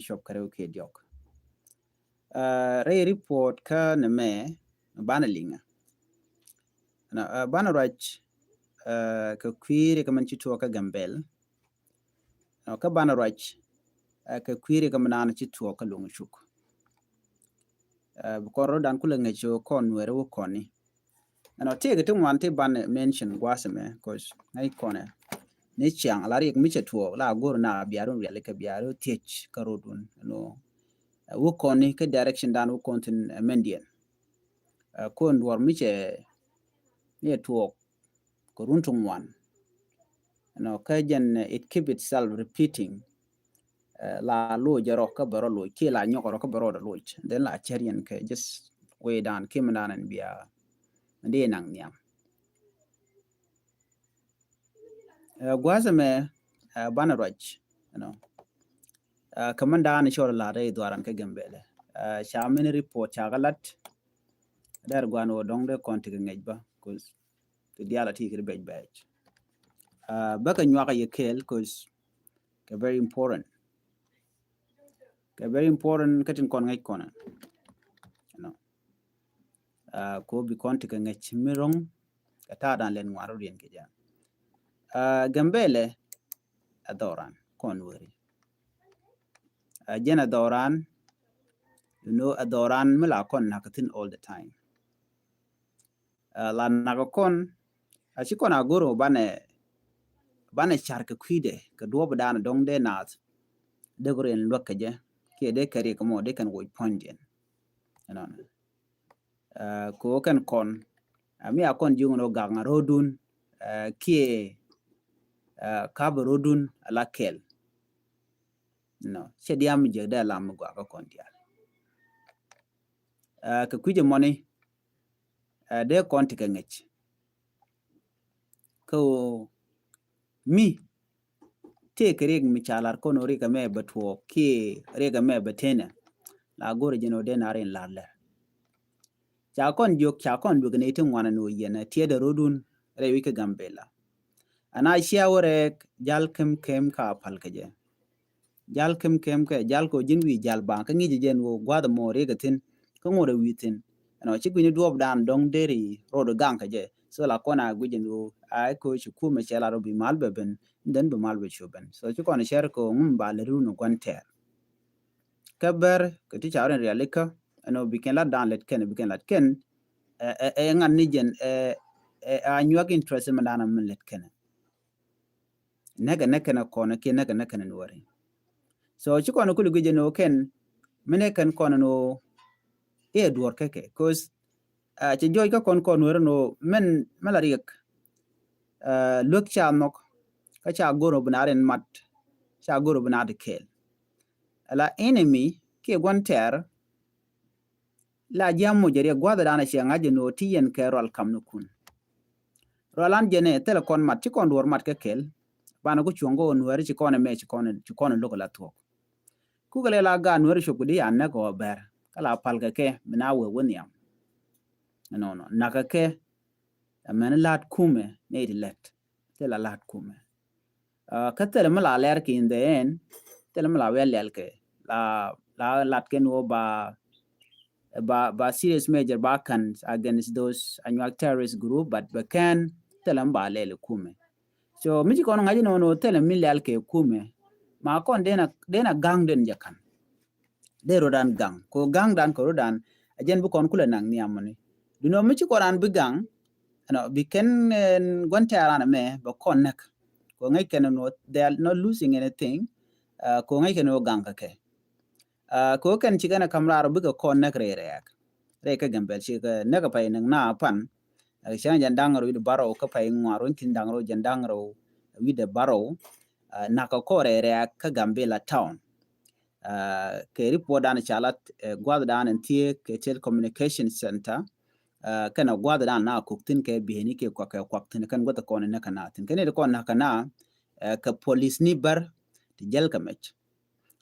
shop kare ke diok re report ka na me bana linga na bana rach ka kwire ka man chito ka gambel ka bana rach ka kwire ka manana chito ka lungu chuk bukoro dan kula ngecho kon were wo koni ana tege to wante ban mention gwasame cause ngai kone ne chiang ala rik mi chetuo la gor na biaru yale ka biaru tech karodun no wo koni ka direction dan wo kontin mendian kon war mi che ne tuo ko runtung wan no ka jen it keep itself repeating la lo jaro ka baro lo ke la nyoko ka baro lo den la cherian ke just way down kim dan and bia ndi nang niam gwasame banaroj you know kamanda ni shor la re dwaran ka gambele shamin report chagalat dar gwano dongde konti ngejba cause the diala ti kir bej bej baka nyaka yekel cause ka very important katin kon ngej kona you know ko bi konti ka ngej mirong ka ta dan len ngwaro rien ke ja gambele adoran kon wori jena adoran you know adoran mila kon nakatin all the time la nakon ashikon agoro bane charka kwide ka duob dan dongde nat de goren lokaje ke de kare kamo de kan woy ponjen you know ko kan kon ami akon jungo ganga rodun kie kab rodun ala kel no se diam je da lam gwa ka kon dia ka kuje money de kon tika ngech ko mi te kare mi chalar kono rika me batwo ki rega me batena la gore jeno de narin lalle cha kon bugne tin wana no yena tie da rodun re wika gambela ana shiawore jal kem ka palkaje jal kem ka jal ko jinwi jal ba ka ngi jen wo gwada mo rega tin ko ngore witin ano chigwini duob dan dong deri rodo ganka je so la kona gujen wo ai ko chuku me chela robi malbe ben den be malbe chuben so chuko na sher ko ngumba le runo kwanter kaber ko ti chawren realika ano biken la dan let ken biken lat ken ngan ni jen a nyuak interest mandana men let ken nega nekena kona ke nega nekena wari so chuko no kulu gujen no ken mene kan kona no e duor keke cause ci joy ka kon wero no men malariek luk cha nok ka cha goro bunaren mat cha goro bunade kel ala enemy ke gonter la jamu jere gwada dana che ngaje no tiyen ke rol kam no kun rolan jene tele kon mat ci kon dor mat ke kel bana ko chongo on wari ci kon me ci kon loko la to ku gele la ga no risho kudi anne ko ber kala palga ke mina we woniam no naka ke men lat kume ne let tela lat kume ka tele mala ler ki in the end tele mala wel lel ke la lat ken wo ba serious major backings against those annual terrorist group but can tele mba lele kume so miji kono ngaji no tele mi lel ke kume ma kon dena gang den jakan de rodan gang ko gang dan ko rodan ajen bu kon kula nang ni amoni dino miji koran bu gang no biken gonte arana me ba connect ko ngai ken no they are not losing anything ko ngai ken no ganga ke ko ken chigana kamrar bu ko connect re ka gambel chi ka ne ka pai na pan shan jan dangro wi baro ka pai ngaro tin dangro jan dangro wi de baro na ka ko re ka gambela town ke report dan chalat gwad dan tie ke telecommunication center kana gwada dan na koktin ke biheni ke kwaktin kan gota kon na kana tin kene ko na kana ka police ni bar ti jel kamech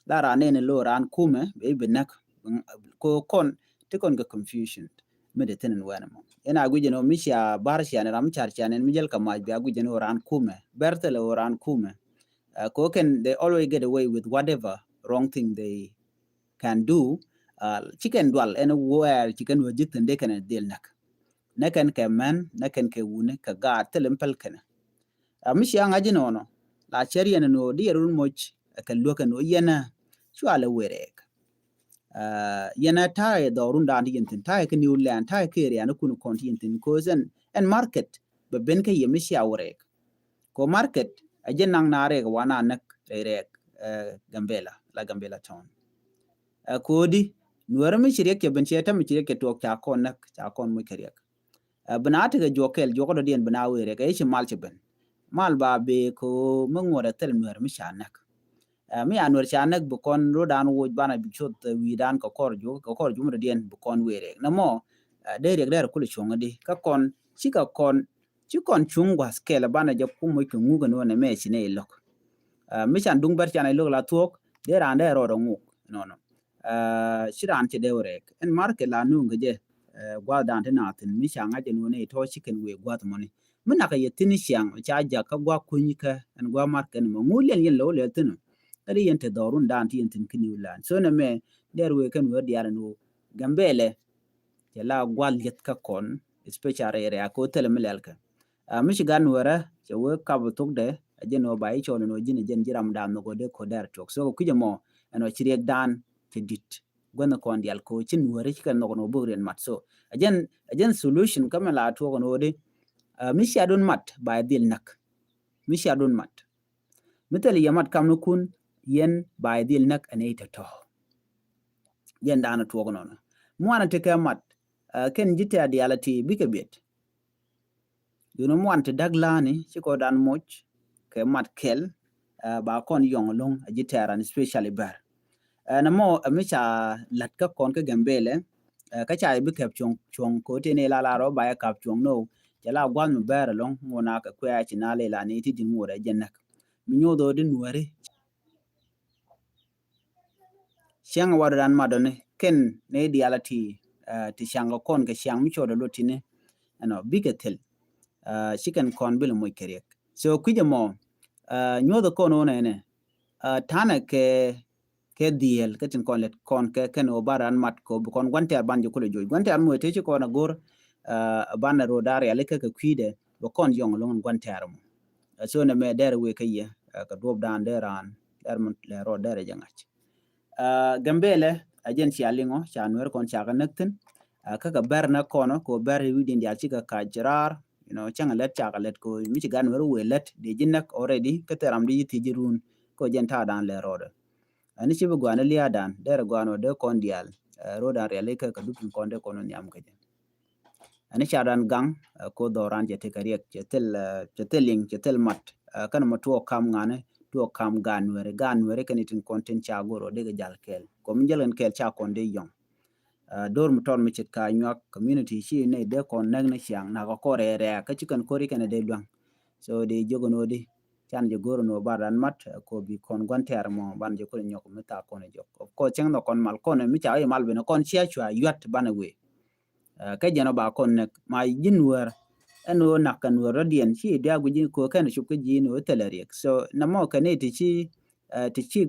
la rane ne lo ran kume be benak ko kon ti kon ga confusion mede tenen wana mo ena guje no misha bar sha ne ram char chanen mi jel kamaj be guje no ran kume bertele ran kume ko ken they always get away with whatever wrong thing they can do chicken dwell anywhere chicken wajit and they can deal nakan ke man nakan ke wune ka ga telempel kana mishi anga jinono la cherian no dierun moch ka loka no yana chwala werek yana tae dorun da yintin tae ka new land tae ke ria no kun kontintin kozen and market be ben ka yemishi awrek ko market ajen nang nare ga wana nak rek Gambela town kodi nuwar mi shirye ke ben cheta mi shirye ke tok cha kon nak cha kon mu kariyak banata ga jokel jokodo dien bana were ga ishi mal chben mal ba be ko mangora tel nuwar mi shanak mi anwar shanak bu kon rodan wo bana bi chot wi dan ko korjo mu dien bu kon were na mo de rek der kul chongadi ka kon chika kon chikon chungwa skela bana ja kumo ko nguga no na me chine lok mi chan dung bar chan lok la tok de ran de ro nguk no shiran che de rek en market la nu ngeje gwa dan te na tin mi shanga je no ne to chicken we gwa to money mina ka yetin shang cha ja ka gwa kunyika en gwa market mo ngulen yen lo le tin ari yente dorun dan ti yentin kini ulan so na me der we kan we diar no Gambele je la gwa let ka kon special area ko tele melelka Michigan wara che we ka bu tok de je no bai cho no jini jen jiram dan no gode ko der tok so ku je mo eno chiriek dan te dit gwana kon dial ko chin wara chi kan no bugren mat so ajen solution kama la to no de misha don mat ba dil nak misha don mat mitali yamat kam no kun yen ba dil nak ane ta to yen dana to no no mo ana te kamat ken jita dialati bikabet you know mo ante daglani ci ko dan moch ke mat kel ba kon yong long ajitaran especially bar na mo micha lat ka kon ka Gambele ka cha bi kep chong ko te ne la ro ba ka chong no jala gwan mu bar long ngona ka kwa chi na le la ni ti din ngore jennak mi nyodo din wari shang waran madone ken ne dialati ti shang kon ka shang mi chodo lotine ano bigatel chicken kon bil moy kerek so kujamo nyodo kono ne tana ke diel ketin kon let kon ke ken obaran mat ko kon gwante banjo ko joy gwante am mo te ko na gor bana rodar ya leke ke kwide bo kon yong long gwante armo so na me der we kay ka dob dan deran der mon le ro der jangach Gambele agency alingo chanwer kon chaga nekten ka berna kono ko ber widin ya chika ka jirar you know changa let chaga let ko Michigan wer we let de jinnak already keteram di ti jirun ko jenta dan le rodo ani chibu gwana liya dan der gwano de kondial roda rele ka dupin konde kono nyam ka ani charan gang ko doran je te kariek cheteling chetel mat kan ma to kam ngane to kam ganwere kanitin content cha goro de jal kel ko min jalen kel cha konde yong dor mu ton mi chit ka nyak community shi ne de kon nag na chiang na ko re ka chikan kori kana de dwang so de jogono di chan je goro no baran mat ko bi kon gwanter mo ban je ko nyok meta kon jok ko cheng no kon mal kon mi cha mal be no kon chia chwa yat bana we ka jeno ba kon nek ma jinwer eno nakan woro dien chi dia guji ko kan shup ke ji no teleriek so na mo kane ti chi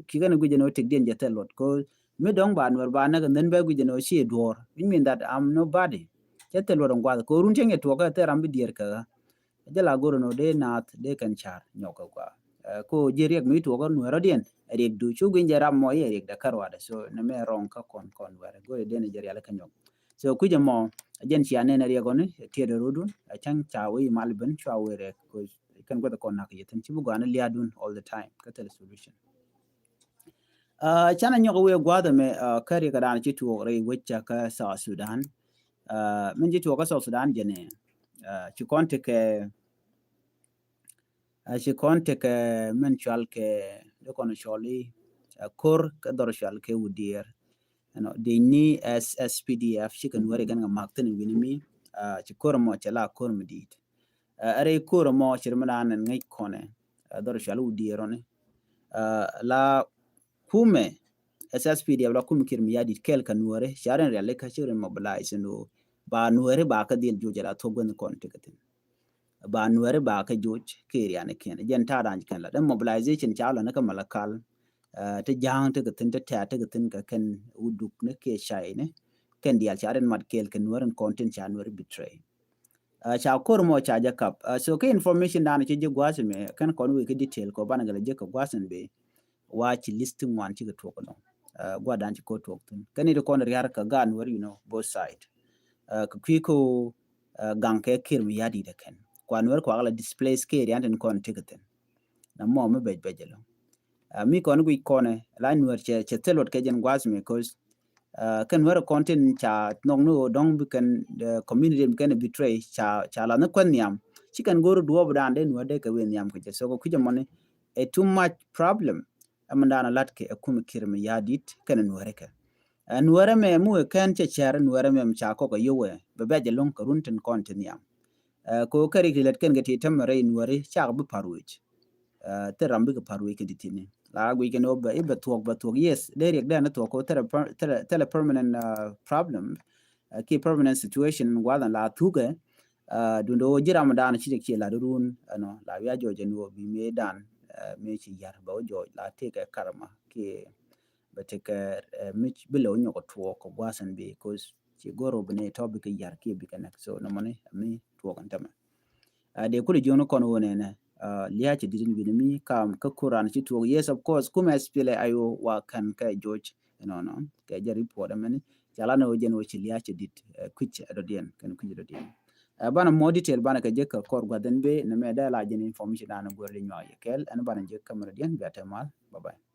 ki kan guji no tik dien je telot ko mi dong ban wer ba na kan be guji no chi dor it mean that I'm nobody je telot ngwa ko run chenge to ka teram bi dier ka de la goro no de nat de kan char nyoko kwa ko jeriek mi to ko nwero dien riek du chu gin jaram mo ye riek da karwada so na me ron ka kon wer go de ne jeria la kan nyok so kuje mo jen ci anene riegoni tiede rodun chang chawi malben chawere ko kan goda kon nak yeten ci bugana liadun all the time katel solution chana nyogo we gwada me kari ka dan ci to re wecca ka sa Sudan min ji to ka sa Sudan jene ci konte ke men chal ke de kono choli kor ka dor chal ke wudier no de ni SSPDF chicken wari gan makten winimi ci kormo ci la kormo dit are kormo ci mala nan ngai kone dor shalu dirone la kume SSPDF la kum kirmi yadi kel kan wore sharen rele ka ci mobilize no ba nuwere ba ka dil jojala to gon kon tikatin ba nuwere ba ka joj kiri ane ken jen ta dan kan la mobilization ci ala na ka malakal te jang te gatin te ta te gatin ka ken uduk ne ke shai ne ken dial charen mat kel ken waran content chan wer betray cha kor mo cha ja kap so ke information dan che je gwas me kan kon we ke detail ko bana gala je ka gwasen be wa chi listing wan chi ga to ko no gwa dan chi ko to tun kan ni ko yar ka gan wer both side ka kwi ko gang ke kir mi yadi de ken kwan wer ko ala display scale yan kon tigeten na mo me be jelo mi kon gui kone la nuer che telot ke jen gwas me cause kan wer content cha nong no dong bi kan the community kan betray cha la na kon niam chi kan goro duob dan de nuer de ka wen niam ke so ko kuje mone a too much problem amanda na lat ke akum kir mi yadit kan nuer ke nuer me mu kan che cher nuer me cha ko ko yowe be be jelon ko runten content niam ko kari kilet ken gati tamare nuer cha bu parwich te rambi ka parwi ke ditini la gwi ke no ba tuok yes there yak dan to ko tele permanent problem ki permanent situation wala la tuge dundo jiram dan chi ke la run no la ya jo no bi me dan me chi yar ba jo la te ke karma ki ba te ke mich bilo nyo ko tuok ko gwasan be cause chi goro bne to bi ke yar ki bi kanak so no mane mi tuok antama de kuli jono kon wone ne liache didn't be me kam ka kuran ci to yes of course kuma spele ayo wa kan ka George no ka ja report amani jala no jen wo ci liache dit kuch adodien kan kuj adodien bana mo detail bana ka jekka kor gwaden be na me da la jen information ana gorle nyoy kel an bana jekka mar dien be tamal bye bye